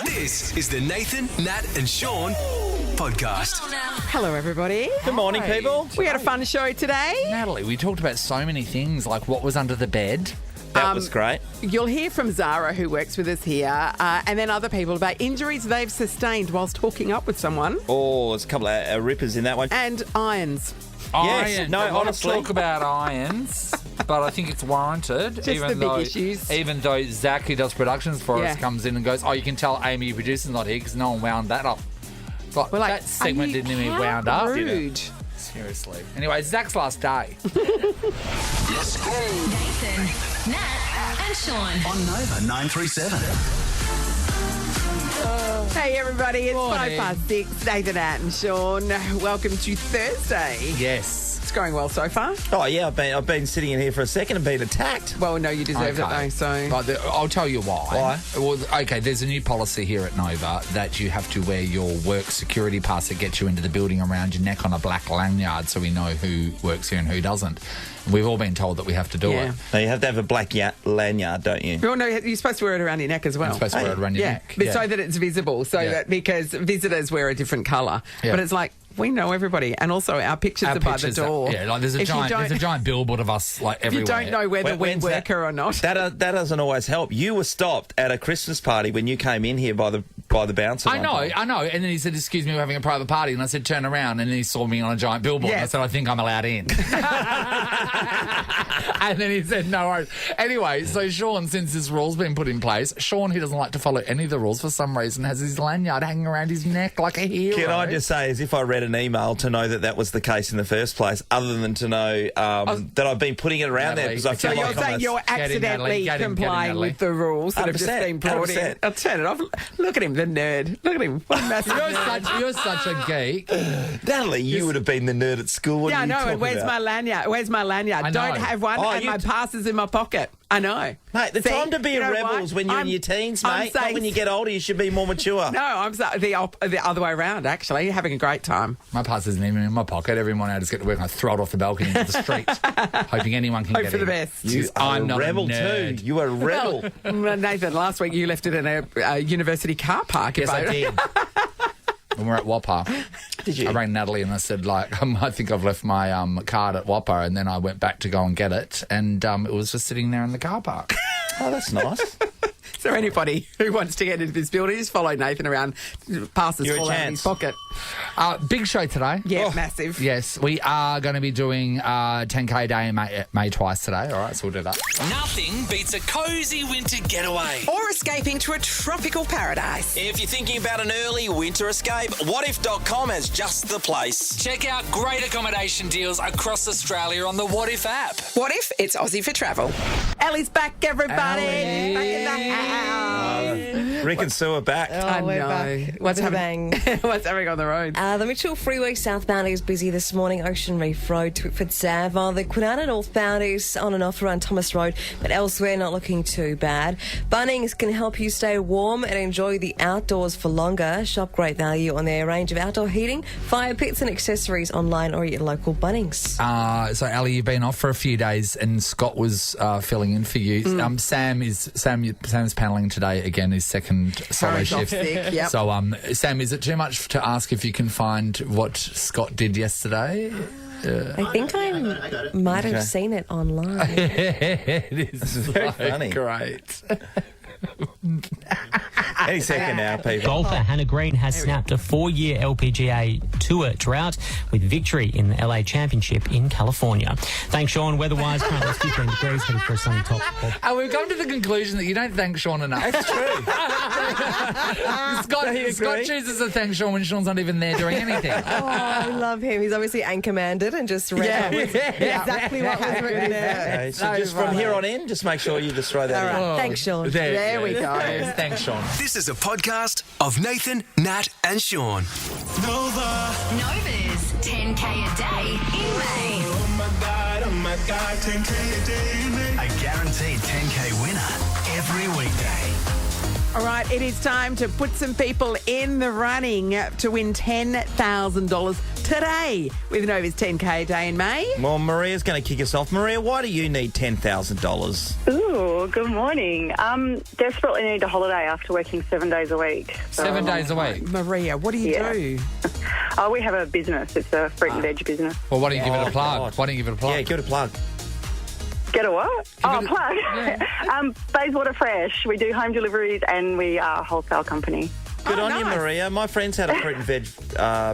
This is the Nathan, Nat and Shaun podcast. Hello, everybody. Good morning, people. We had a fun show today. Natalie, we talked about so many things, like what was under the bed. That was great. You'll hear from Zara, who works with us here, and then other people about injuries they've sustained whilst hooking up with someone. Oh, there's a couple of rippers in that one. And irons. Yes, Irons. no, I want honestly. to talk about irons, but I think it's warranted. Just the big issues. Even though Zach, who does productions for us, Yeah. comes in and goes, "Oh, you can tell Amy, your producer's not here because no one wound that up." But We're like, that segment are you- didn't even how wound up. rude. Seriously. Anyway, Zach's last day. Nathan, Nat, and Shaun. On Nova 937. Hey, everybody. It's Morning. 6:05. Nathan, Nat and Shaun. Welcome to Thursday. Yes. It's going well so far. Oh, yeah, I've been sitting in here for a second and been attacked. Well, no, you deserved it, though, so... But I'll tell you why. Why? Well, okay, there's a new policy here at Nova that you have to wear your work security pass that gets you into the building around your neck on a black lanyard so we know who works here and who doesn't. We've all been told that we have to do Yeah. it. Now, you have to have a black lanyard, don't you? Well, no, you're supposed to wear it around your neck as well. You're supposed to wear it around your Yeah, neck. but so that it's visible, so Yeah. that because visitors wear a different colour. Yeah. But it's like, we know everybody, and also our pictures Our are by the pictures door. like there's a If you giant don't- billboard of us like If you everywhere. don't know whether we When's work that? or not. That doesn't always help. You were stopped at a Christmas party when you came in here by the bouncer. I know. And then he said, "Excuse me, we're having a private party." And I said, "Turn around." And then he saw me on a giant billboard. Yes. And I said, "I think I'm allowed in." And then he said, "No worries." Anyway, so Shaun, since this rule's been put in place, Shaun, who doesn't like to follow any of the rules for some reason, has his lanyard hanging around his neck like a hero. Can I just say, as if I read an email to know that was the case in the first place, other than to know that I've been putting it around there because I So feel you're like saying you're accidentally Get him, complying Natalie. with the rules that have just 100%, been brought in. 100%. I'll turn it off. Look at him, the nerd. Look at him. What a massive nerd. You're such a geek. Natalie, you would have been the nerd at school. What Yeah, are I you know. talking And where's about? my lanyard? Where's my lanyard? I know. Don't have one, Oh, and you my pass is in my pocket. I know. Mate, the See? time to be You a know rebel what? is when you're in your teens, I'm mate. Not saying- when you get older, you should be more mature. No, I'm the other way around, actually. Having a great time. My pass isn't even in my pocket. Every morning I just get to work and I throw it off the balcony into the street, hoping anyone can Hope get for the in. best. You are I'm a not rebel a nerd. too. You are a rebel. Well, Nathan, last week you left it in a university car park. Yes, I did. When we were at Whopper, Did you? I rang Natalie and I said, I think I've left my card at Whopper, and then I went back to go and get it, and it was just sitting there in the car park. Oh, that's nice. So anybody who wants to get into this building, just follow Nathan around. Passes You're a fall out of chance. his pocket. Big show today. Yeah, Oh. massive. Yes, we are going to be doing 10K a day in May twice today. All right, so we'll do that. Nothing beats a cosy winter getaway. Or escaping to a tropical paradise. If you're thinking about an early winter escape, whatif.com has just the place. Check out great accommodation deals across Australia on the What If app. What if it's Aussie for travel? Ellie's back, everybody. Ellie. Back in the house. Rick and Sue are back. I we're know. back. What's With a happening? What's happening on the road? The Mitchell Freeway southbound is busy this morning. Ocean Reef Road to Whitford Sava. The Kwinana northbound is on and off around Thomas Road, but elsewhere not looking too bad. Bunnings can help you stay warm and enjoy the outdoors for longer. Shop great value on their range of outdoor heating, fire pits and accessories online or at your local Bunnings. So, Ali, you've been off for a few days, and Scott was filling in for you. Sam's panelling today again. His second solo Harry's off shift. sick, yep. So, Sam, is it too much to ask if you can find what Scott did yesterday? I think I might have seen it online. It is very funny. Great. Any second now, people. Golfer Hannah Green has snapped a 4-year LPGA Tour drought with victory in the LA Championship in California. Thanks, Shaun. Weather-wise, currently 15 degrees, heading for a sunny top. And we've come to the conclusion that you don't thank Shaun enough. That's true. Scott chooses to thank Shaun when Shaun's not even there doing anything. Oh, I love him. He's obviously anchor-manded and just read exactly what was written there. Okay, so just from here on in, just make sure you just throw that in. All right. Thanks, Shaun. There we go. Yes, thanks, Shaun. This is a podcast of Nathan, Nat and Shaun. Nova's 10K a day in May. A guaranteed 10K winner every weekday. All right, it is time to put some people in the running to win $10,000 today with Nova's 10K day in May. Well, Maria's going to kick us off. Maria, why do you need $10,000? Ooh, good morning. Desperately need a holiday after working 7 days a week. So 7 days a week. Maria, what do you do? Oh, we have a business. It's a fruit and veg business. Well, why don't you give it a plug? God. Why don't you give it a plug? Yeah, give it a plug. Get a what? Plug. Bayswater Fresh. We do home deliveries and we are a wholesale company. Good on you, nice. Maria. My friends had a fruit and veg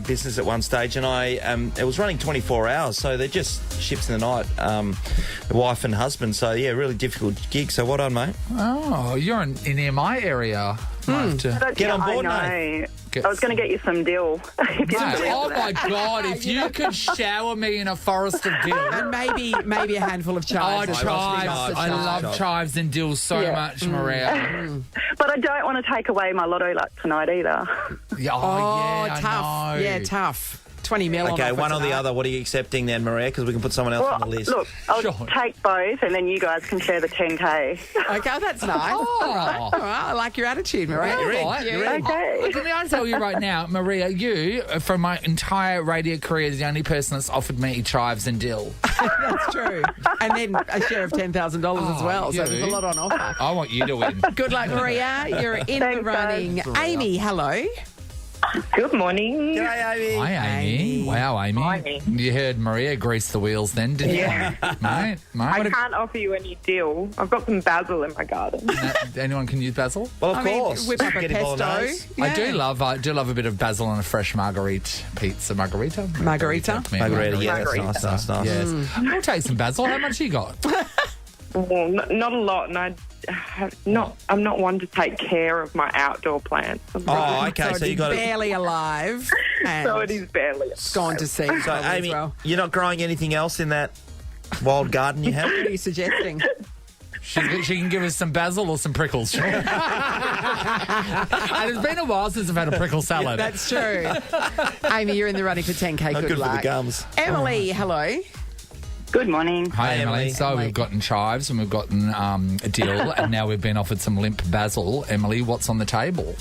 business at one stage, and it was running 24 hours, so they're just ships in the night, the wife and husband. So, yeah, really difficult gig. So, well done, mate. Oh, you're in my area. Get on board, I know. Get I was going to get you some dill. Mate, oh my God! If you could shower me in a forest of dill. And maybe a handful of Oh, chives. chives! I love chives and dill so much, Maria. But I don't want to take away my lotto luck tonight either. Yeah, Oh, yeah, tough. I know. Yeah, tough. 20 mil on Okay, offer one or the tonight. other. What are you accepting then, Maria? Because we can put someone else on the list. Look, I'll Sure. take both and then you guys can share the 10K. Okay, that's nice. Oh. All right. I like your attitude, Maria. You're in. Thank you. You're in. Okay. Look, I tell you right now, Maria, you, from my entire radio career, is the only person that's offered me chives and dill. That's true. And then a share of $10,000 as well. So you. there's a lot on offer. I want you to win. Good luck, Maria. You're in the Thanks, running. guys. Amy, hello. Good morning. G'day, Amy. Hi, Amy. Wow, Amy. Hi, Amy. You heard Maria grease the wheels then, didn't you? Mate? I can't offer you any dill. I've got some basil in my garden. Anyone can use basil? Well, of I mean, course. whip up a Spaghetti pesto. bolognese. I do love a bit of basil on a fresh margarita pizza. Margarita? Margarita? Margarita, yeah, that's nice. Yes. I'll take some basil. How much you got? Well, not a lot, and I'm not one to take care of my outdoor plants. Oh, okay. So you got barely alive. And So it is barely. gone to seed. So, probably Amy, as well. you're not growing anything else in that wild garden you have? What are you suggesting? She can give us some basil or some prickles. And it's been a while since I've had a prickle salad. That's true. Amy, you're in the running for 10K. Not good for luck. the gums. Emily, hello. Good morning. Hi, Hey, Emily. Emily. So we've gotten chives and we've gotten a dill, and now we've been offered some limp basil. Emily, what's on the table?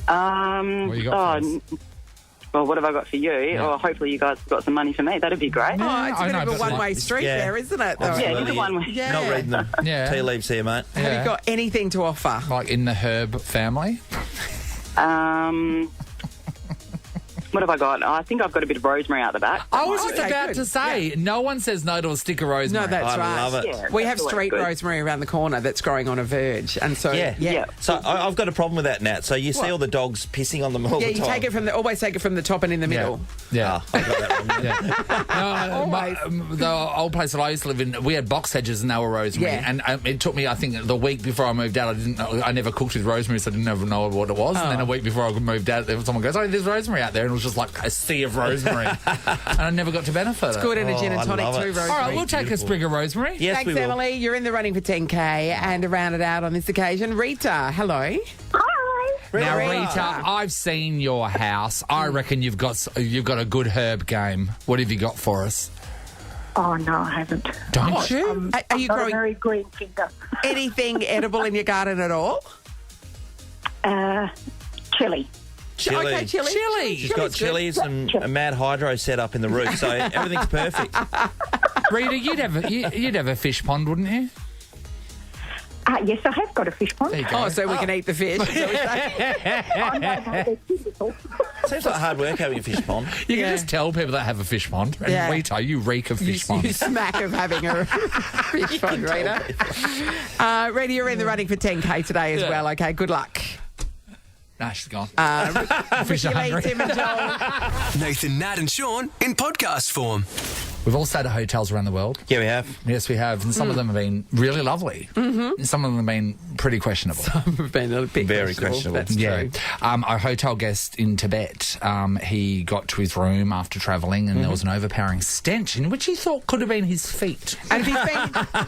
What you got for us? Well, what have I got for you? Or hopefully you guys have got some money for me. That'd be great. Oh, it's a I bit know, of a but one-way like- street Yeah. there, isn't it? Though? Absolutely. Yeah, either one. Yeah. Not reading the Yeah. tea leaves here, mate. Have you got anything to offer? Like in the herb family? What have I got? I think I've got a bit of rosemary out the back. I was just okay, about good. to say, no one says no to a stick of rosemary. No, that's I right. love it. Yeah, We that's have always street good. rosemary around the corner that's growing on a verge, and so Yeah. So I've got a problem with that, Nat. So you see What? all the dogs pissing on them all Yeah, the you time. take it from always take it from the top and in the middle. Yeah. I got that wrong. The old place that I used to live in, we had box hedges and they were rosemary. Yeah. And it took me, I think, the week before I moved out, I never cooked with rosemary, so I didn't ever know what it was. And then a week before I moved out, someone goes, "Oh, there's rosemary out there," and it was just like a sea of rosemary. And I never got to benefit it. Good in a gin and I tonic love too, it. rosemary. All right, we'll take a sprig of rosemary. Yes, Thanks, we will. Emily. You're in the running for 10K, and to round it out on this occasion, Rita, hello. Now, Rita. Rita, I've seen your house. I reckon you've got a good herb game. What have you got for us? Oh no, I haven't. Don't you? Are you Got a growing very green finger. anything edible in your garden at all? Chili. Chili. Okay, chili. Chili. She's got chilies and a mad hydro set up in the roof, so everything's perfect. Rita, you'd have a fish pond, wouldn't you? Yes, I have got a fish pond. There you go. Oh, so we can eat the fish. is that what you're saying? They're beautiful. Seems like hard work having a fish pond. You Yeah. can just tell people that have a fish pond. And Yeah. Rita, you reek of fish You ponds. smack of having a fish pond, Rita. Rita, you're in the running for 10K today as well. Okay, good luck. Nah, she's gone. Ricky Lee, hungry. Tim and Joel. Nathan, Nat, and Shaun in podcast form. We've all stayed at hotels around the world. Yeah, we have. Yes, we have. And some of them have been really lovely. Mm-hmm. And some of them have been pretty questionable. We've been a bit Very questionable. That's Yeah. true. Our hotel guest in Tibet, he got to his room after travelling and there was an overpowering stench in which he thought could have been his feet. And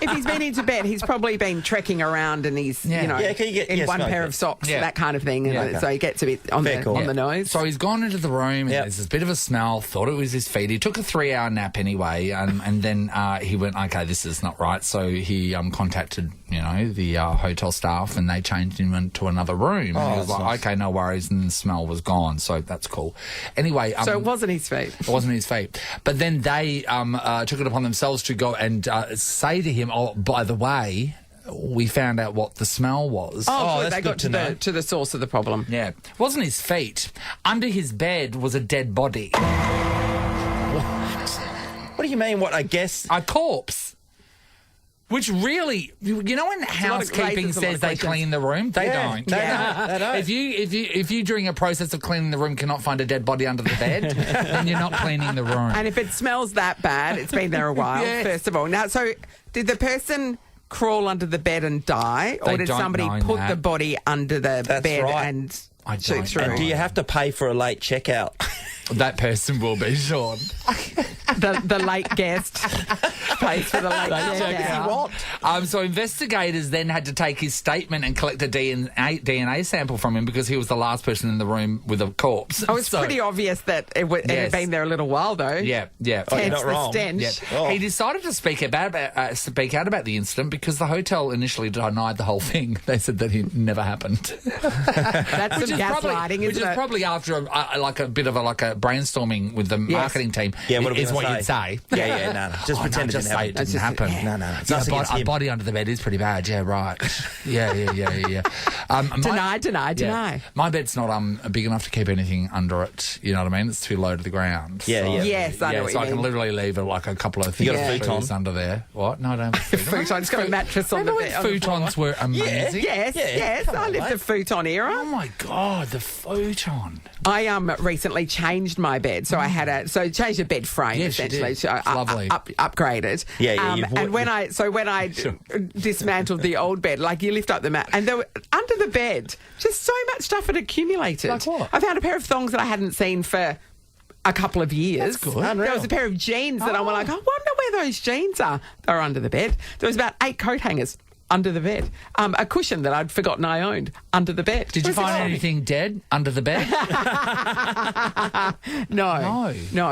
if he's been in Tibet, he's probably been trekking around and he's, Yeah. you know, Yeah, can you get- in yes, one mate. pair of socks, Yeah. that kind of thing. Yeah, And okay. so he gets a bit on, Fair call. the nose. So he's gone into the room and Yep. there's this bit of a smell, thought it was his feet. He took a 3-hour nap anyway. anyway. And then he went, okay, this is not right. So he contacted, the hotel staff, and they changed him into another room. And he was like, nice. okay, no worries. And the smell was gone. So that's cool. Anyway. So it wasn't his feet. It wasn't his feet. But then they took it upon themselves to go and say to him, oh, by the way, we found out what the smell was. Oh, that's they good got to know. to the source of the problem. Yeah. It wasn't his feet. Under his bed was a dead body. What do you mean? What, I guess? A corpse. Which really, when housekeeping raises a lot says of they questions. clean the room, they don't. They don't. If you during a process of cleaning the room cannot find a dead body under the bed, then you're not cleaning the room. And if it smells that bad, it's been there a while, Yes. first of all. Now, so did the person crawl under the bed and die? Or They did don't somebody know put that. the body under the That's bed right. and I shoot don't through? know. And do you have to pay for a late checkout? That person will be Shaun. The late guest pays for the late checkout. So investigators then had to take his statement and collect a DNA sample from him because he was the last person in the room with a corpse. Oh, it's pretty obvious that it had Yes. been there a little while, though. Yeah. you're Hence not the wrong. stench. Yeah. Oh. He decided to speak out about the incident because the hotel initially denied the whole thing. They said that it never happened. That's some gaslighting, which isn't is it? probably after a bit of a brainstorming with the marketing team. Yeah, what are we is gonna what you'd say. Yeah, no. Just pretend it just didn't say happen. it didn't happen. No. It's nothing against A him. body under the bed is pretty bad. Yeah, right. Yeah. Deny. My bed's not big enough to keep anything under it. You know what I mean? It's too low to the ground. Yeah, So- yeah. Yes, I know what so you I can mean. literally leave a couple of things You got a futon? under there. What? No, I don't have a futon. Futon's got a mattress on the Remember bed. when futons were amazing? Yes. Come I on, lived mate. the futon era. Oh my God, the futon. I recently changed my bed, so I had changed the bed frame Yes, you essentially. did. So It's I lovely. upgraded. Yeah, you've and when I dismantled the old bed, like you lift up the mat, and there were, under the bed, just so much stuff had accumulated. Like what? I found a pair of thongs that I hadn't seen for a couple of years. That's good. There was a pair of jeans that I went like, I wonder where those jeans are. They were under the bed. There was about 8 coat hangers under the bed. A cushion that I'd forgotten I owned under the bed. Did you find anything dead under the bed? No, no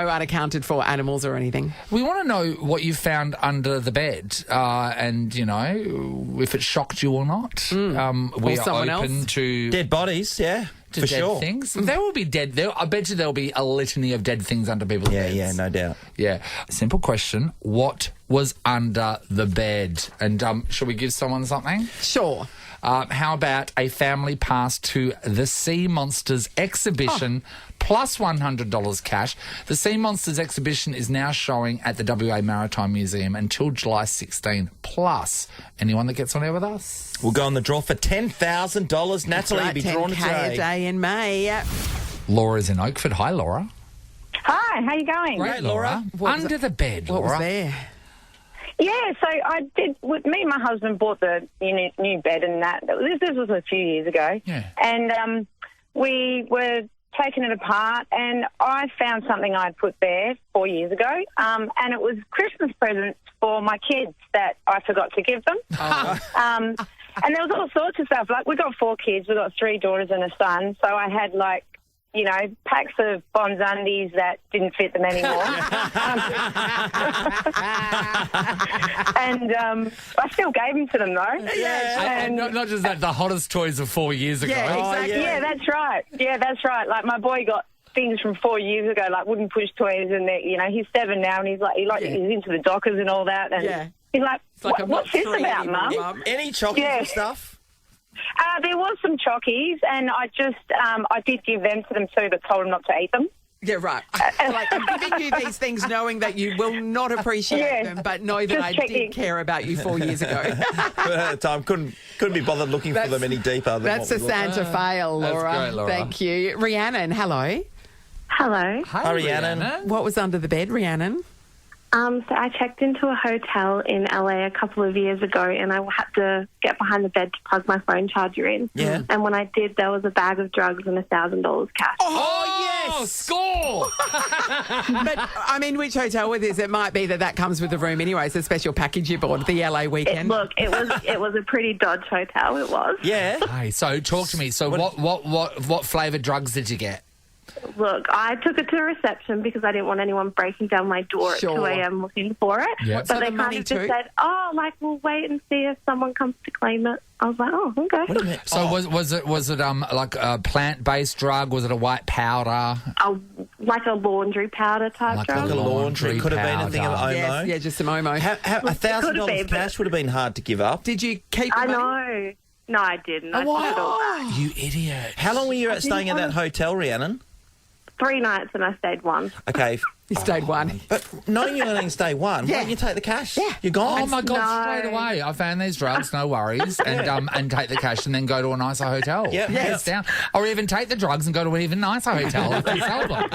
unaccounted for animals or anything. We want to know what you found under the bed, and if it shocked you or not. We are someone open else. to Dead bodies, yeah, to for dead sure. things. There will be dead. I bet you there'll be a litany of dead things under people's beds. Yeah, no doubt. Yeah. Simple question: what was under the bed? And shall we give someone something? Sure. How about a family pass to the Sea Monsters exhibition plus $100 cash? The Sea Monsters exhibition is now showing at the WA Maritime Museum until July 16. Plus, anyone that gets on air with us? We'll go on the draw for $10,000. Natalie will Right, be drawn 10K today. a day in May. Laura's in Oakford. Hi, Laura. Hi, how you going? Great, Laura. What was Under the bed, What Laura. was there? Yeah, so I did. Me and my husband bought the new bed, and that this was a few years ago. Yeah. And we were taking it apart, and I found something I'd put there 4 years ago, and it was Christmas presents for my kids that I forgot to give them. And there was all sorts of stuff. Like, we got 4 kids. We got 3 daughters and a son. So I had packs of Bonds undies that didn't fit them anymore. And I still gave them to them, though. And not just that, the hottest toys of 4 years ago. Yeah, exactly. Yeah, that's right. Yeah, that's right. Like, my boy got things from 4 years ago, like wooden push toys, and he's 7 now, and he's into the Dockers and all that. And he's like, what's this about, Mum? Any chocolate stuff? There was some chockies, and I did give them to them too, but told them not to eat them. Yeah, right. Like, I'm giving you these things knowing that you will not appreciate them, but know that Just I checking. did care about you 4 years ago. But at the time, couldn't be bothered looking for them any deeper. Than That's what a we looked. Santa fail, Laura. That's great, Laura. Thank you. Rhiannon, hello. Hello. Hi, Rhiannon. What was under the bed, Rhiannon? So I checked into a hotel in LA a couple of years ago, and I had to get behind the bed to plug my phone charger in. Yeah. And when I did, there was a bag of drugs and $1,000 cash. Oh, yes! Score! But, I mean, which hotel with this? It might be that comes with the room anyway. It's a special package you bought the LA weekend. It was a pretty dodge hotel. It was. Yeah. Hey, so talk to me. So what flavoured drugs did you get? look, I took it to reception because I didn't want anyone breaking down my door at 2 a.m. looking for it. Yep. But So they the kind money of just too? said, we'll wait and see if someone comes to claim it. I was like, oh, okay. What do you mean? So was it like a plant-based drug? Was it a white powder? Like a laundry powder type Like drug. Like a laundry. Could have been a thing of powder. Omo. Yeah, just some Omo. $1,000 cash would have been hard to give up. Did you keep I the money? know. No, I didn't. I put it all back. You idiot. How long were you staying at that hotel, Rhiannon? 3 nights and I stayed 1. Okay. You stayed one. But knowing you only can stay one, why don't you take the cash? Yeah. You're gone. Oh my God! No. Straight away, I found these drugs. No worries, and take the cash and then go to a nicer hotel. Yep. Hands down, or even take the drugs and go to an even nicer hotel. If they sell them.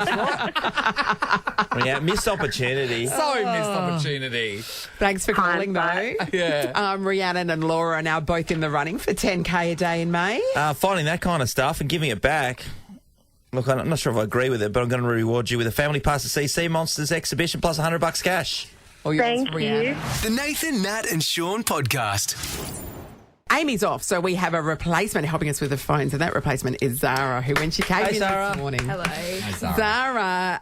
Yeah, missed opportunity. So missed opportunity. Thanks for calling, though. Hindsight. Yeah. Rhiannon and Laura are now both in the running for 10K a day in May. Finding that kind of stuff and giving it back. Look, I'm not sure if I agree with it, but I'm going to reward you with a family pass to CC Monsters exhibition plus $100 cash. Thank you. The Nathan, Nat and Shaun podcast. Amy's off, so we have a replacement helping us with the phones, and that replacement is Zara, who, when she came in Zara. this morning... Hello. Zara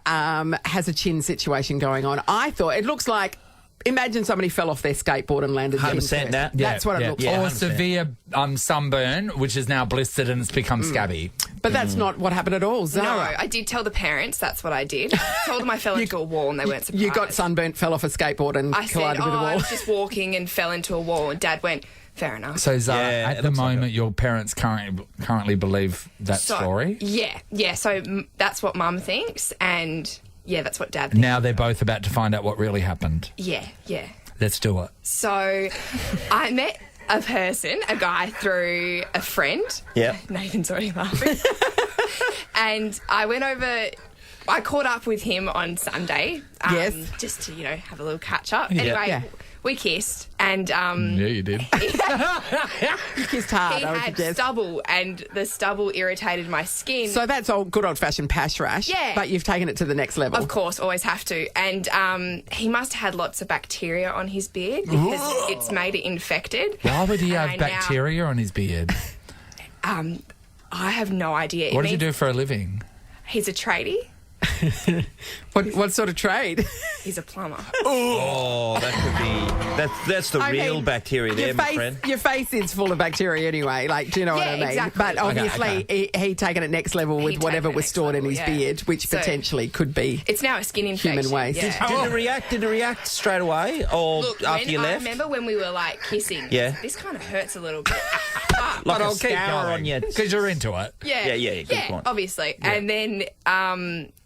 has a chin situation going on. I thought, it looks like... Imagine somebody fell off their skateboard and landed 100% Nat. That's what it looks like. Or 100%. severe sunburn, which is now blistered and it's become scabby. But that's not what happened at all, Zara. No, I did tell the parents that's what I did. Told them I fell into a wall and they weren't surprised. You got sunburnt, fell off a skateboard and I collided said, with a wall. I was just walking and fell into a wall, and Dad went, fair enough. So, Zara, Yeah, at it the looks like moment, your parents currently believe that story? Yeah. So that's what Mum thinks, and yeah, that's what Dad thinks. Now they're both about to find out what really happened. Yeah. Let's do it. So I met a guy, through a friend. Yeah. Nathan's already laughing. And I caught up with him on Sunday. Yes. Just to, have a little catch up. Yeah. Anyway, Yeah. we kissed, and Yeah, you did. You kissed hard, he I would had suggest. stubble, and the stubble irritated my skin. So that's good old-fashioned Pash Rash. Yeah. But you've taken it to the next level. Of course, always have to. And he must have had lots of bacteria on his beard because it's made it infected. Why would he have And now, bacteria on his beard? I have no idea. What does he do for a living? He's a tradie. What sort of trade? He's a plumber. Oh, that could be... That's the real bacteria there, my friend. Your face is full of bacteria anyway, do you know what I mean? exactly. But obviously he taken it next level with whatever was stored in his beard, which So, potentially could be It's now a skin infection. human waste. Yeah. Did it react straight away or Look, after you I left? remember when we were kissing. Yeah. This kind of hurts a little bit. Like I'll a keep scar going, on your... because you're into it. Yeah, good point. Obviously. Yeah. And then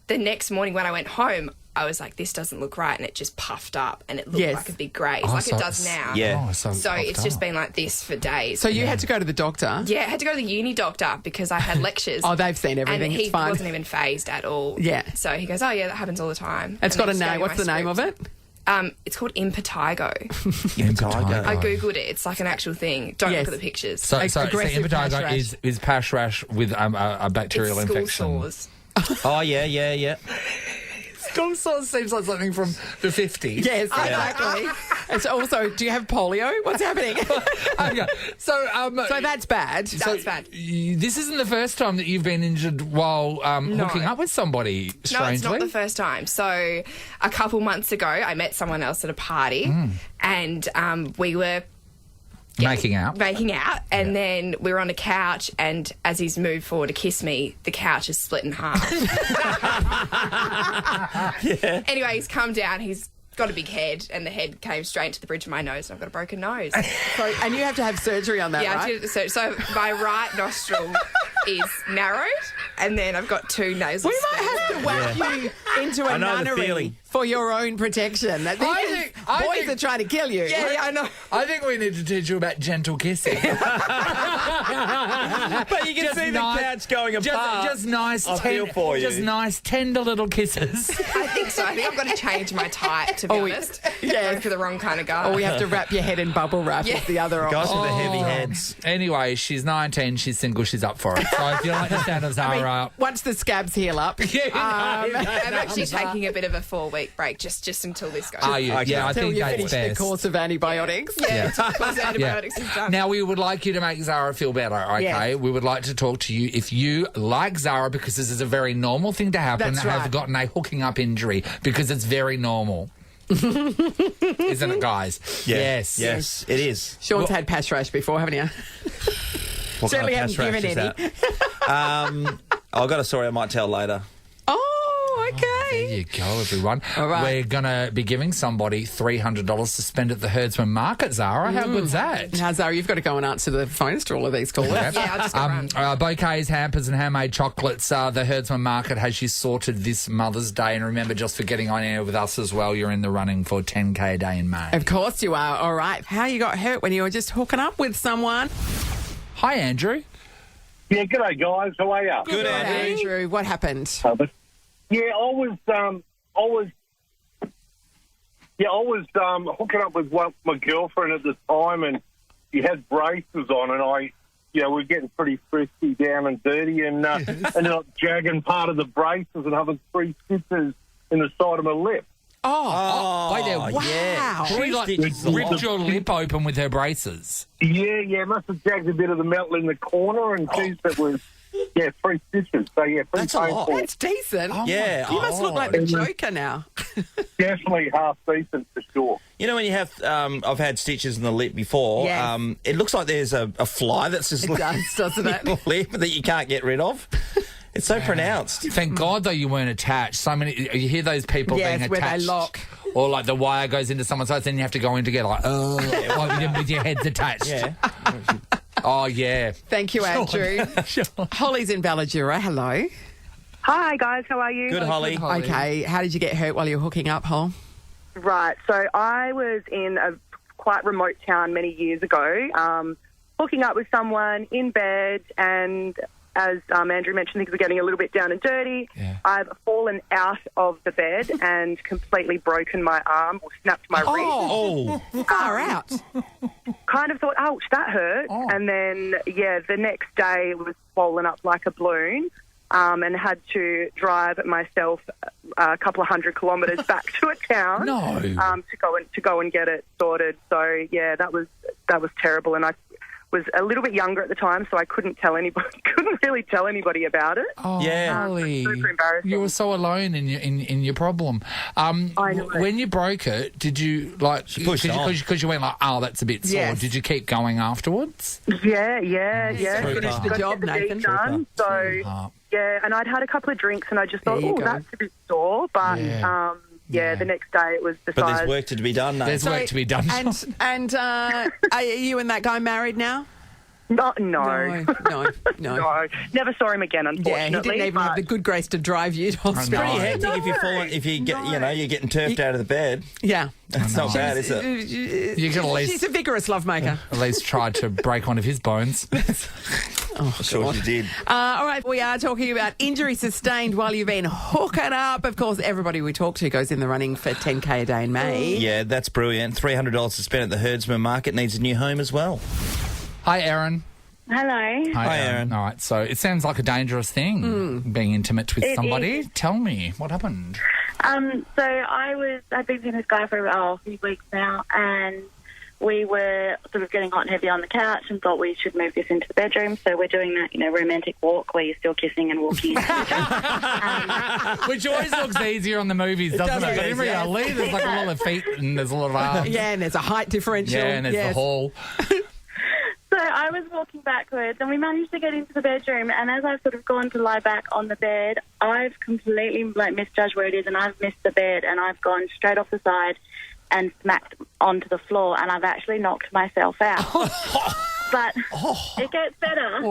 the next morning when I went home, I was like, this doesn't look right, and it just puffed up, and it looked like a big graze, it does now. Yeah. Oh, So it's just been like this for days. So you had to go to the doctor? Yeah, I had to go to the uni doctor because I had lectures. Oh, they've seen everything. And he It's fine. wasn't even phased at all. Yeah. So he goes, oh, yeah, that happens all the time. It's And got a then just name. gave me What's the my name of it? script. It's called impetigo. Impetigo. I googled it. It's like an actual thing. Don't Yes. look at the pictures. So Aggressive Pash impetigo rash. is Pash Rash with a bacterial it's school infection. sores. Oh, yeah. School sores seems like something from the 50s. Yes, exactly. It's also, do you have polio? What's happening? Okay. So that's bad. That's bad. This isn't the first time that you've been injured while hooking up with somebody, strangely. No, it's not the first time. So a couple months ago, I met someone else at a party, and we were making out. And then we were on a couch, and as he's moved forward to kiss me, the couch is split in half. Anyway, he's come down, he's got a big head, and the head came straight to the bridge of my nose, and I've got a broken nose. And you have to have surgery on that, I right? did so my right nostril is narrowed, and then I've got two nasal We might spurs. have to whack you into I a know the nunnery feeling. for your own protection. I Boys think- are trying to kill you. Yeah, I know. I think we need to teach you about gentle kissing. But you can see the couch going apart. Just nice, I feel for you. just nice, tender little kisses. I think so. I think I've got to change my type, to be honest. yeah. Go for the wrong kind of guy. Or we have to wrap your head in bubble wrap is the other Guys option. with the heavy heads. Anyway, she's 19, she's single, she's up for it. So if you like the sound of Zara... Once the scabs heal up. I'm actually taking a bit of a 4-week break just until this goes. Are you? Okay. Yeah, until think you that's finish best. the course of antibiotics. Yeah. Plus antibiotics is done. Now, we would like you to make Zara feel better, okay? Yes. We would like to talk to you if you, like Zara, because this is a very normal thing to happen, That's have right. gotten a hooking up injury, because it's very normal. Isn't it, guys? Yeah. Yes, it is. Sean's had Pash Rash before, haven't you? What Certainly kind of haven't Pash given rash is that? I've got a story I might tell later. Oh, okay. There you go, everyone. All right. We're going to be giving somebody $300 to spend at the Herdsman Market, Zara. How good's that? Now, Zara, you've got to go and answer the phones to all of these callers. Yeah, I'll just go run. Bouquets, hampers and handmade chocolates. The Herdsman Market has you sorted this Mother's Day. And remember, just for getting on air with us as well, you're in the running for 10K a day in May. Of course you are. All right. How you got hurt when you were just hooking up with someone? Hi, Andrew. Yeah, g'day guys. How are you? Good, Andrew. What happened? Yeah, I was hooking up with my girlfriend at the time, and she had braces on, and we're getting pretty frisky, down and dirty, and ended up jagging part of the braces and having 3 stitches in the side of my lip. Wait there. Wow. Yeah. She ripped your lip open with her braces. Yeah, must have jagged a bit of the metal in the corner, and geez, that was 3 stitches. So yeah, pretty That's a lot. painful. That's decent. Yeah. You must look like the Joker now. Definitely half decent for sure. You know when you have, I've had stitches in the lip before. Yes. It looks like there's a fly that's just It does, doesn't it? your lip that you can't get rid of. It's so pronounced. Thank God, though, you weren't attached. So many. You hear those people Yes, being where they attached. lock. Or like the wire goes into someone's eyes, then you have to go in together, like, with your heads attached. Yeah. Oh, yeah. Thank you, Andrew. Holly's in Balladura. Hello. Hi, guys. How are you? Good, Holly. Okay. How did you get hurt while you were hooking up, Hol? Right. So I was in a quite remote town many years ago, hooking up with someone in bed, and as Andrew mentioned, things were getting a little bit down and dirty. Yeah. I've fallen out of the bed and completely broken my arm or snapped my wrist. Oh, far out. Kind of thought, ouch, that hurt. And then, the next day it was swollen up like a balloon. And had to drive myself a couple of 100 kilometres back to a town to go and get it sorted. So that was terrible, and I was a little bit younger at the time, so I couldn't really tell anybody about it. Oh, Holly, super embarrassing. you were so alone in your problem. I know. When you broke it, did you pushed on. because you went like, oh, that's a bit sore? Yes. Did you keep going afterwards? Yeah. Finish the job, Nathan. Done, so and I'd had a couple of drinks, and I just thought, There you oh, go. that's a bit sore, but the next day it was the But size. there's work to be done, Nate. There's work to be done. And are you and that guy married now? No. No. No. Never saw him again, unfortunately. Yeah, he didn't even have the good grace to drive you to hospital. Pretty hectic if you get, you're getting turfed out of the bed. Yeah. That's not bad, is it? You can at least She's a vigorous lovemaker. at least tried to break one of his bones. I'm sure you did. All right, we are talking about injury sustained while you've been hooking up. Of course, everybody we talk to goes in the running for 10K a day in May. Yeah, that's brilliant. $300 to spend at the Herdsman Market. Needs a new home as well. Hi, Erin. Hello. Hi, Erin. All right, so it sounds like a dangerous thing, being intimate with It somebody. is. Tell me, what happened? So I'd been seeing this guy for a few weeks now, and we were sort of getting hot and heavy on the couch and thought we should move this into the bedroom. So we're doing that, romantic walk where you're still kissing and walking. Which always looks easier on the movies, doesn't it? But in reality, there's like a lot of feet and there's a lot of arms. Yeah, and there's a height differential. Yeah, and there's the hall. So I was walking backwards, and we managed to get into the bedroom, and as I've sort of gone to lie back on the bed, I've completely misjudged where it is, and I've missed the bed, and I've gone straight off the side and smacked onto the floor, and I've actually knocked myself out. But it gets better.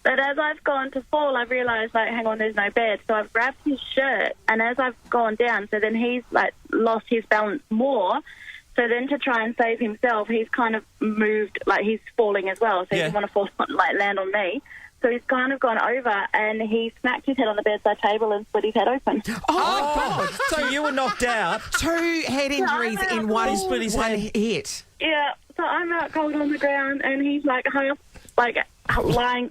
But as I've gone to fall, I've realised, hang on, there's no bed. So I've grabbed his shirt, and as I've gone down, so then he's, lost his balance more. So then to try and save himself, he's kind of moved, he's falling as well. So he doesn't want to fall, land on me. So he's kind of gone over, and he smacked his head on the bedside table and split his head open. Oh, God. So you were knocked out. 2 head injuries in one hit. Yeah, so I'm out cold on the ground, and he's lying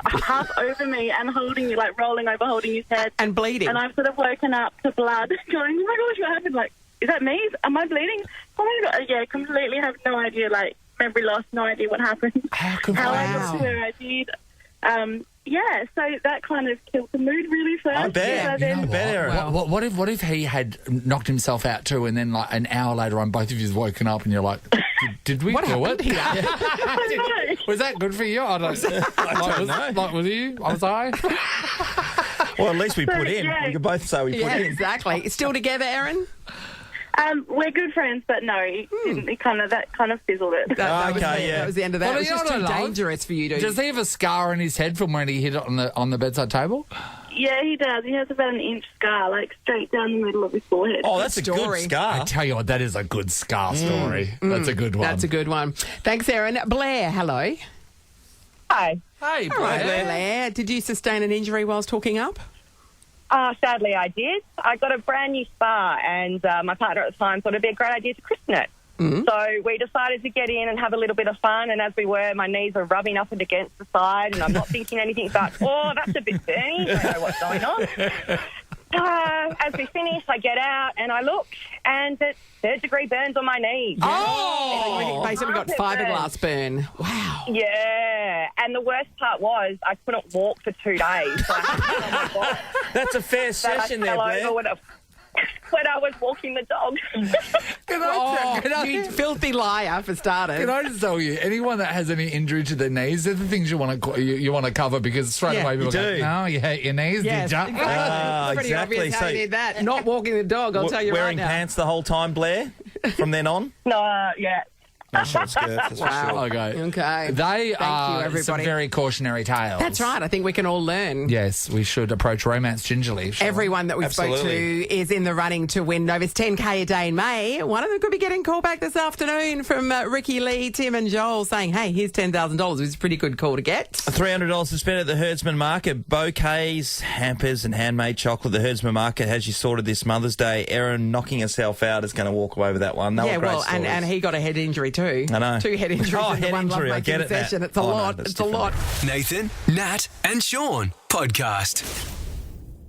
half over me and holding me, rolling over, holding his head. And bleeding. And I've sort of woken up to blood, going, oh my gosh, what happened? is that me? Am I bleeding? Oh my God, yeah, completely have no idea, like, memory loss, no idea what happened. How I got to where I did. Yeah, so that kind of killed the mood really fast. I bet. So then, What if he had knocked himself out too, and then like an hour later on, both of you've woken up and you're like, did we do it? Was that good for you? I don't know. Was you? Was I? Well, at least we put in. Yeah. We could both say we put in. Exactly. Still together, Erin? we're good friends, but no, it kind of fizzled it. That was the end of that. Well, It was just too dangerous for you to... Does he have a scar on his head from when he hit it on the bedside table? Yeah, he does. He has about an inch scar, like straight down the middle of his forehead. Oh, that's a good scar. I tell you what, that is a good scar story. That's a good one. That's a good one. Thanks, Erin. Blair, hello. Hi. Hey, All right, Blair. Did you sustain an injury whilst hooking up? Sadly, I did. I got a brand new spa, and my partner at the time thought it'd be a great idea to christen it. So we decided to get in and have a little bit of fun, and as we were, my knees were rubbing up and against the side, and I'm not thinking anything but, oh, that's a bit burny. I don't know what's going on. As we finish, I get out and I look, and it's third-degree burns on my knees. Oh! Basically got fiberglass burn. Wow. Yeah, and the worst part was I couldn't walk for 2 days. So I had to sit on my box. That's a fair session there, Blair. When I was walking the dog. You filthy liar, for starters. Can I just tell you, anyone that has any injury to their knees, they're the things you want to cover, because straight away people go, no, you hurt your knees, Yes, did you? exactly. It's pretty obvious how you did that. Not walking the dog, I'll tell you right Wearing now. pants the whole time, Blair, from then on? No, yeah. No short skirts, that's for sure. Okay. They Thank are you, everybody. some very cautionary tales. That's right. I think we can all learn. Yes, we should approach romance gingerly. Shaun. Everyone that we spoke to is in the running to win Nova's 10K a day in May. One of them could be getting called back this afternoon from Ricky, Lee, Tim and Joel saying, hey, here's $10,000. It's a pretty good call to get. $300 to spend at the Herdsman Market. Bouquets, hampers and handmade chocolate. The Herdsman Market has you sorted this Mother's Day. Erin knocking herself out is going to walk away with that one. They were great stories. and he got a head injury too. I know. 2 head injuries in head one injury, I get it, session. Nat. It's a lot. No, it's a lot. Nathan, Nat and Shaun podcast.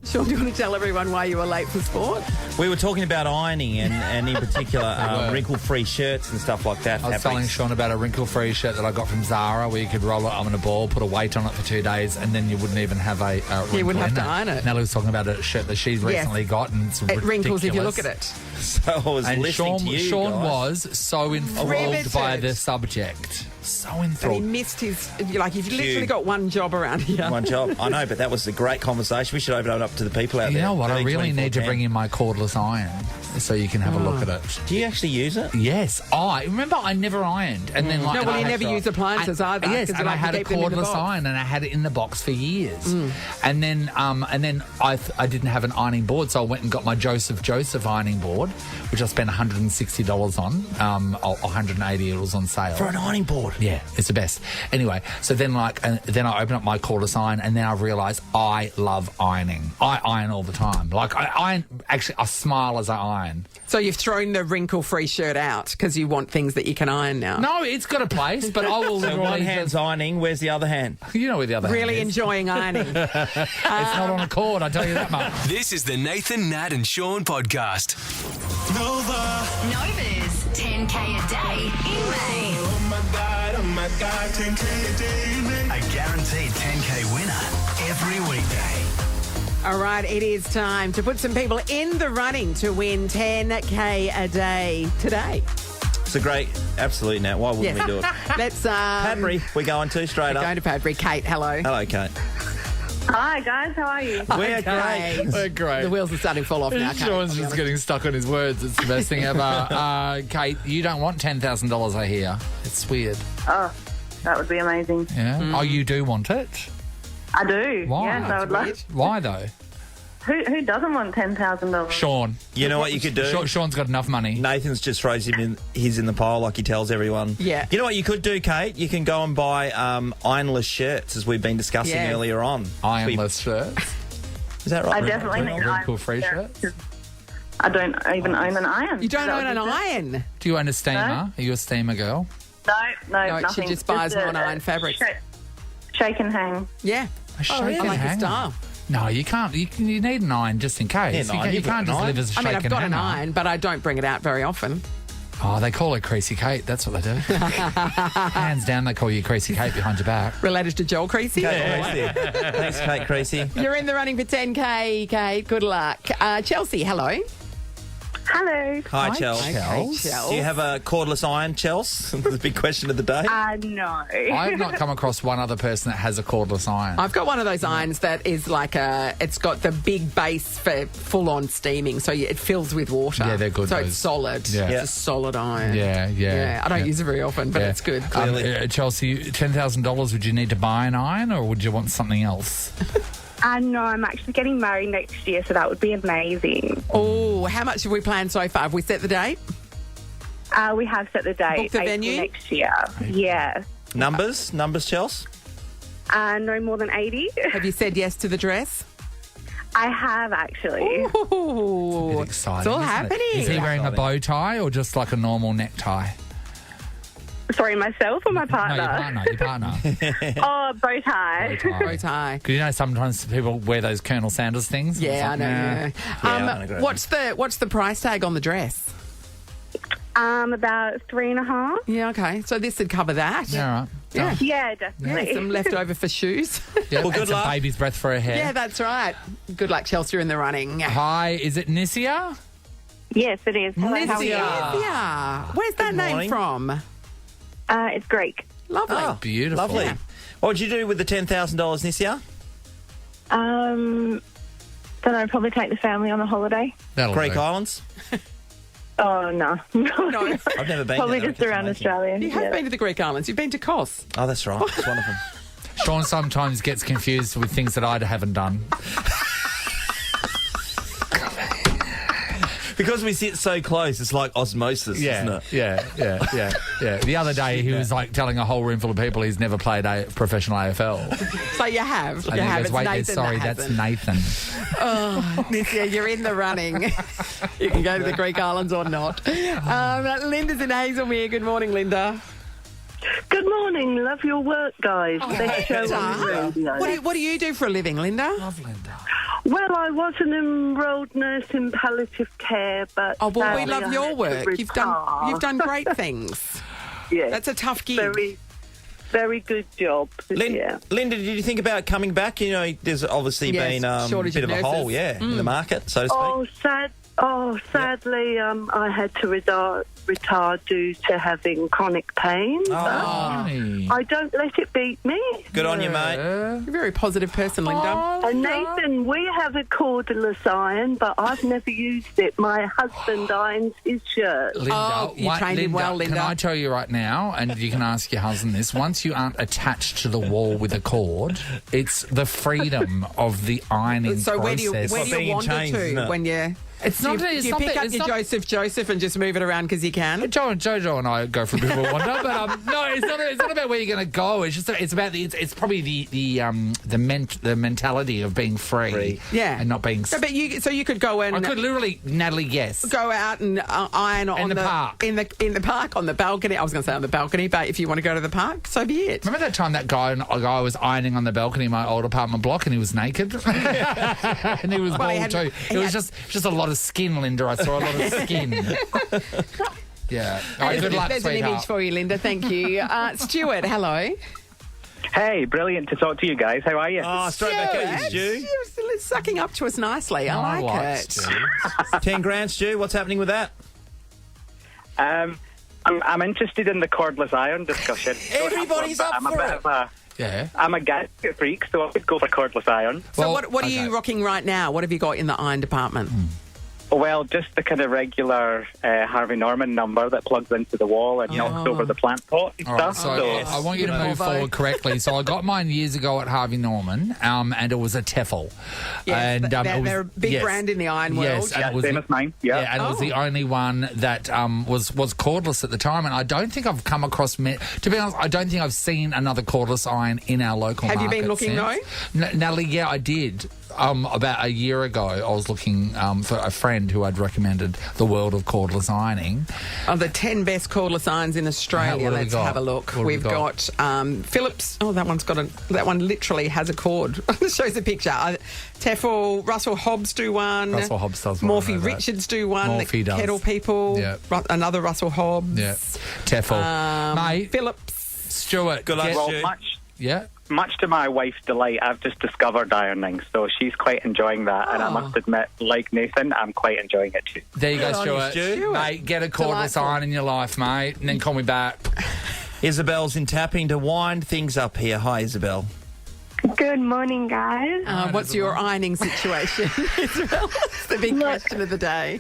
Shaun, do you want to tell everyone why you were late for sport? We were talking about ironing and in particular wrinkle-free shirts and stuff like that. I was telling Shaun about a wrinkle-free shirt that I got from Zara, where you could roll it on a ball, put a weight on it for 2 days, and then you wouldn't even have a wrinkle. You wouldn't have to iron it. Nellie was talking about a shirt that she's recently got, and it's ridiculous. Wrinkles if you look at it. So I was listening to you Shaun guys. was so enthralled by the subject. So But he enthralled. missed his... You've literally got one job around here. One job. I know, but that was a great conversation. We should open it up to the people out there. You know what? I really need to 24/10. bring in my cordless iron so you can have a look at it. Do you actually use it? Yes. Remember I never ironed. And then No, well, you never use appliances either. Yes, 'cause and you I like to had a keep them in the cordless box. iron, and I had it in the box for years. And then I didn't have an ironing board, so I went and got my Joseph ironing board, which I spent $160 on. Or $180 it was on sale. For an ironing board? Yeah, it's the best. Anyway, so then then I opened up my cordless iron, and then I realised I love ironing. I iron all the time. Like I iron, actually, I smile as I iron. So you've thrown the wrinkle-free shirt out because you want things that you can iron now. No, it's got a place, but I will. So one hand's ironing. Where's the other hand? You know where the other Really hand is. enjoying ironing. It's not on a cord, I tell you that much. This is the Nathan, Nat and Shaun podcast. Nova's 10K a day in May. Oh my God, 10K a day in May. A guaranteed 10K winner every weekday. All right, it is time to put some people in the running to win 10K a day today. It's a great, absolute, Nat. Why wouldn't we do it? Let's... Padbury, we're going to straight up. Going to Padbury. Kate, hello. Hello, Kate. Hi, guys. How are you? We're great. We're great. The wheels are starting to fall off now, Kate. Shaun's just getting stuck on his words. It's the best thing ever. Kate, you don't want $10,000, I hear. It's weird. Oh, that would be amazing. Yeah? Oh, you do want it? I do. Why? Yes, I would like. Why, though? Who doesn't want $10,000? Shaun. You know what you could do? Shaun's got enough money. Nathan's just throws him in. He's in the pile like he tells everyone. Yeah. You know what you could do, Kate? You can go and buy ironless shirts, as we've been discussing earlier on. Ironless shirts? Is that right? I definitely need wrinkle-free shirts? I don't even own an iron. You don't own an iron? Do you own a steamer? No. Are you a steamer girl? No, No, nothing. she just buys non-iron fabrics. Shake and hang. Yeah. A shake I and like the hanger. style. No, you can't. You need an iron just in case. Yeah, you can't just live as a shaken I've got an hammer. iron, but I don't bring it out very often. Oh, they call her Creasy Kate. That's what they do. Hands down, they call you Creasy Kate behind your back. Related to Joel Creasy? Thanks, Kate Creasy. You're in the running for 10K, Kate. Good luck. Chelsea, hello. Hello. Hi, Chels. Hey, Chels. Do you have a cordless iron, Chels? The big question of the day. No. I've not come across one other person that has a cordless iron. I've got one of those irons that is like it's got the big base for full-on steaming, so it fills with water. Yeah, they're good, So those. it's solid. Yeah. It's a solid iron. Yeah. I don't use it very often, but it's good. Chelsea, $10,000, would you need to buy an iron or would you want something else? No, I'm actually getting married next year, so that would be amazing. Oh, how much have we planned so far? Have we set the date? We have set the date. Booked the April venue? next year. Yes. Numbers, Chels? No more than 80. Have you said yes to the dress? I have, actually. Ooh, Exciting, it's all isn't it? happening. Is he wearing a bow tie or just like a normal necktie? Sorry, myself or my partner? No, your partner. Oh, bow tie. Bow tie. Because you know sometimes people wear those Colonel Sanders things. Yeah, I know. Yeah. What's the price tag on the dress? About 3.5. Yeah, okay. So this would cover that. Yeah, right. Yeah, Yeah, definitely. Yeah, some leftover for shoes. Yeah, Well, good and some luck. baby's breath for her hair. Yeah, that's right. Good luck, Chelsea, in the running. Hi, is it Nissia? Yes, it is. Hello, how are you? Yeah. Where's that name morning. from? It's Greek. Lovely. Oh, Beautiful. Lovely. Yeah. What would you do with the $10,000, Nissia? Don't know, probably take the family on a holiday. Greek Islands? Oh, no. No. I've never been Probably there. just around Australia. You have been to the Greek islands. You've been to Kos. Oh, that's right. It's one of them. Shaun sometimes gets confused with things that I haven't done. Because we sit so close, it's like osmosis, isn't it? Yeah. The other day, he was like telling a whole room full of people he's never played professional AFL. So you have. And You he have. goes, It's wait, Nathan sorry, that that's hasn't. Nathan. Oh, Nissia, you're in the running. You can go to the Greek islands or not. Linda's in Hazelmere. Good morning, Linda. Good morning. Love your work, guys. Best show on the radio. What do you do for a living, Linda? Love Linda. Well, I was an enrolled nurse in palliative care, but Oh, well, we sadly love I your had to work. You've done retire. great things. Yeah, That's a tough gig. very good job. Yeah. Linda, did you think about coming back? You know, there's obviously Yes, been a shortage bit of of a hole, nurses. in the market, so to speak. Sadly, I had to retire due to having chronic pain. Oh. I don't let it beat me. Good on you, mate. You're a very positive person, Linda. And Nathan, we have a cordless iron, but I've never used it. My husband irons his shirt. Linda, you trained him well, Linda. Can I tell you right now, and you can ask your husband this, once you aren't attached to the wall with a cord, it's the freedom of the ironing So where do process. you wander to when you... It's not. Do It's you not pick that- up it's your not- Joseph and just move it around because you can? Jojo and I go for a bit of a wander, but no, it's not about where you're going to go. It's just it's about it's probably the mentality of being free, Yeah. and not being. So, but you could go and I could literally, Natalie, yes, go out and iron on the park. in the park on the balcony. I was going to say on the balcony, but if you want to go to the park, so be it. Remember that time that guy was ironing on the balcony in my old apartment block and he was naked and he was Well, he bald had- too. he It was had- just a lot of skin, Linda. I saw a lot of skin. Yeah. All right, good luck, There's an sweetheart. image for you, Linda. Thank you. Stuart, hello. Hey, brilliant to talk to you guys. How are you? Oh, straight back at you, Stu. You're sucking up to us nicely. I like it. 10 grand, Stu. What's happening with that? I'm interested in the cordless iron discussion. Everybody's up I'm a for bit it. of a Yeah. I'm a gadget freak, so I would go for cordless iron. So what are you rocking right now? What have you got in the iron department? Well, just the kind of regular Harvey Norman number that plugs into the wall and knocks over the plant pot and All right, stuff. so I want you to move forward correctly. So I got mine years ago at Harvey Norman, and it was a Tefl. Yes, and they're a big brand in the iron world. Yes, and it was same as mine. Yeah, and it was the only one that was cordless at the time. And I don't think I've come across. To be honest, I don't think I've seen another cordless iron in our local Have you market been looking since. Natalie, yeah, I did. about a year ago, I was looking for a friend who I'd recommended the world of cordless ironing. The 10 best cordless irons in Australia. Let's have a look. We've got Philips. Oh, that one literally has a cord. It shows a picture. Tefl, Russell Hobbs do one. Russell Hobbs does one. Morphy Richards do one. Morphy does. Kettle People. Yeah. Another Russell Hobbs. Yeah. Tefl. Mate. Philips. Stuart. Good luck, Well, Stuart. much to my wife's delight, I've just discovered ironing, so she's quite enjoying that. And I must admit, like Nathan, I'm quite enjoying it too. There you go, Good on you, Stuart. Stu. Mate, get a cordless Delightful. iron in your life, mate, and then call me back. Isabel's in tapping to wind things up here. Hi, Isabel. Good morning, guys. What's your ironing situation, Isabel? It's the big question of the day.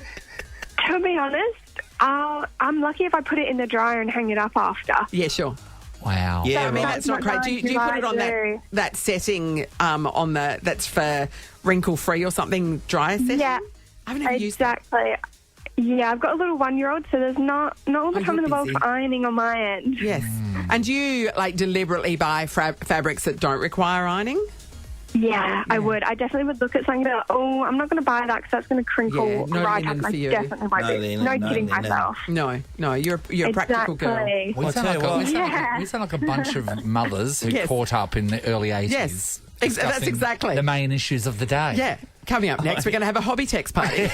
To be honest, I'm lucky if I put it in the dryer and hang it up after. Yeah, sure. Wow. Yeah, I mean, right. that's not great. Do you put it on that setting that's for wrinkle-free or something, dryer setting? Yeah, I haven't ever used that. exactly. Yeah, I've got a little 1-year-old, so there's not all the time in the world for ironing on my end. Yes. And do you deliberately buy fabrics that don't require ironing? Yeah, I would. I definitely would look at something and be like, oh, I'm not going to buy that because that's going to crinkle no right linen up. for I you. definitely won't be. No kidding myself. No, you're a practical girl. Exactly. We sound Yeah. like a bunch of mothers who Yes. caught up in the early 80s. Yes. That's discussing exactly. the main issues of the day. Yeah. Coming up next, we're going to have a hobby text party.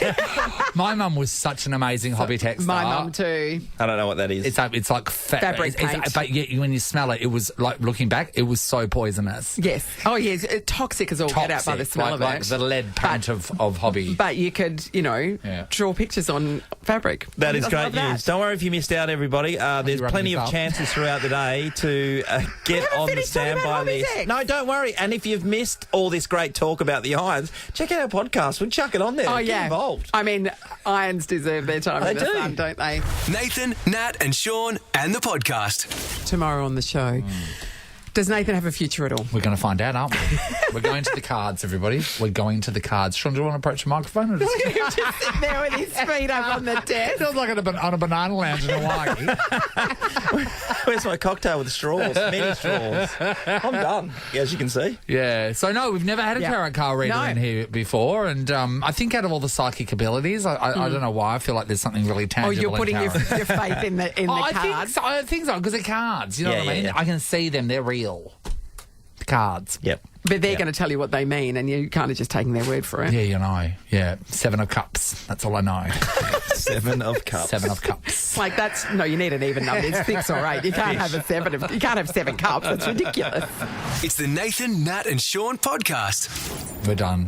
My mum was such an amazing hobby texter. My mum too. I don't know what that is. It's like Fabric paint. but yet when you smell it, it was like, looking back, it was so poisonous. Yes. Oh, yes. Toxic as all get out by the smell of it. Like the lead paint of hobby. But you could, draw pictures on fabric. That is I great love that. news. Don't worry if you missed out, everybody. There's rubbing plenty this of up? chances throughout the day to get on the finished talking about standby hobby list. text. No, don't worry. And if you've missed all this great talk about the irons, check out our podcast. We'll chuck it on there. Oh, Get yeah. involved. I mean, irons deserve their time in the They do. sun, don't they? Nathan, Nat, and Shaun, and the podcast. Tomorrow on the show. Does Nathan have a future at all? We're going to find out, aren't we? We're going to the cards, everybody. We're going to the cards. Shaun, do you want to approach the microphone? Or just... He's just sitting there with his feet up on the desk. Feels like on a banana lounge in Hawaii. Where's my cocktail with the straws? Many straws. I'm done, as you can see. Yeah. So, no, we've never had a tarot card reader in here before. And I think out of all the psychic abilities, I don't know why, I feel like there's something really tangible. Oh, you're putting in your tarot. faith in the cards? I think so, because they're cards. You know what I mean? Yeah. I can see them. They're real. The cards. Yep. But they're going to tell you what they mean, and you're kind of just taking their word for it. Yeah, you know. Yeah. 7 of Cups. That's all I know. 7 of Cups. 7 of Cups. Like no, you need an even number. It's 6 or 8. You can't have you can't have 7 cups. That's ridiculous. It's the Nathan, Nat, and Shaun podcast. We're done.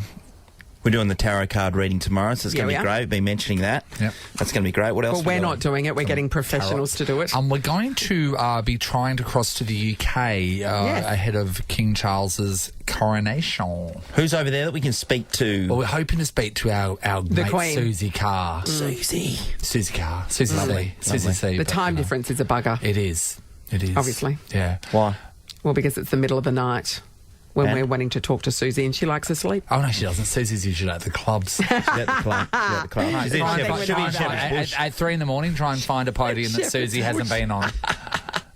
We're doing the tarot card reading tomorrow, so it's going to we be are. great. We've been mentioning that. Yep. That's going to be great. What else? Well, we're not doing it. We're getting professionals to do it. We're going to be trying to cross to the UK ahead of King Charles's coronation. Who's over there that we can speak to? Well, we're hoping to speak to our mate Queen. Susie Carr. Susie Carr. Susie Lovely. C. Susie C. The time difference is a bugger. It is. Obviously. Yeah. Why? Well, because it's the middle of the night when we're wanting to talk to Susie and she likes to sleep. Oh, no, she doesn't. Susie's usually at the clubs. She's at the club. She's in At 3 a.m, try and find a podium that Susie hasn't been on.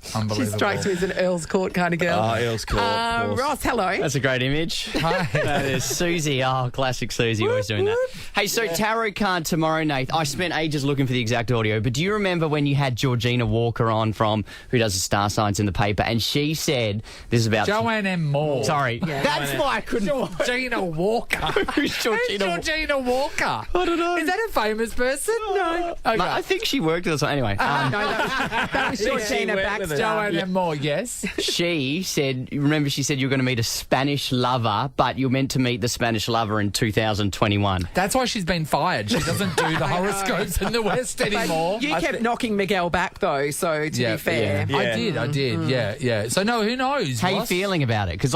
She Unbelievable. strikes me as an Earl's Court kind of girl. Oh, Earl's Court. of course. Ross, hello. That's a great image. Hi. There's Susie. Oh, classic Susie, always doing that. Hey, so tarot card tomorrow, Nate. I spent ages looking for the exact audio, but do you remember when you had Georgina Walker on from who does the star signs in the paper, and she said this is about Joanne M. Moore. Sorry, that's why I couldn't. Georgina Walker. Who's Georgina Walker? I don't know. Is that a famous person? No. Okay. I think she worked with us anyway. No, that was Georgina Baxter. Joanne M. Moore, yes. She said, remember she said you were going to meet a Spanish lover, but you're meant to meet the Spanish lover in 2021. That's why she's been fired. She doesn't do the horoscopes in the West anymore. You kept knocking Miguel back, though, so to be fair. Yeah. I did. Yeah. So, no, who knows? How are you Ross? feeling about it? Because,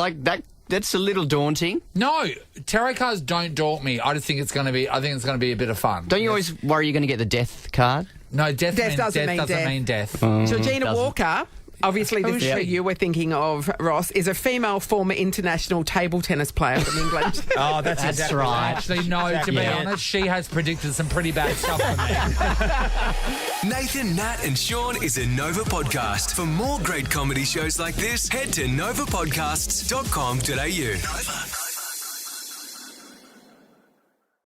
that's a little daunting. No, tarot cards don't daunt me. I just think it's going to be. I think it's going to be a bit of fun. Don't you always worry you're going to get the death card? No, death doesn't mean death. Georgina Walker. Obviously, this is who you were thinking of, Ross, is a female former international table tennis player from England. Oh, that's exactly right. Actually, no, to be honest, she has predicted some pretty bad stuff for me. Nathan, Nat, and Shaun is a Nova podcast. For more great comedy shows like this, head to novapodcasts.com.au. Nova.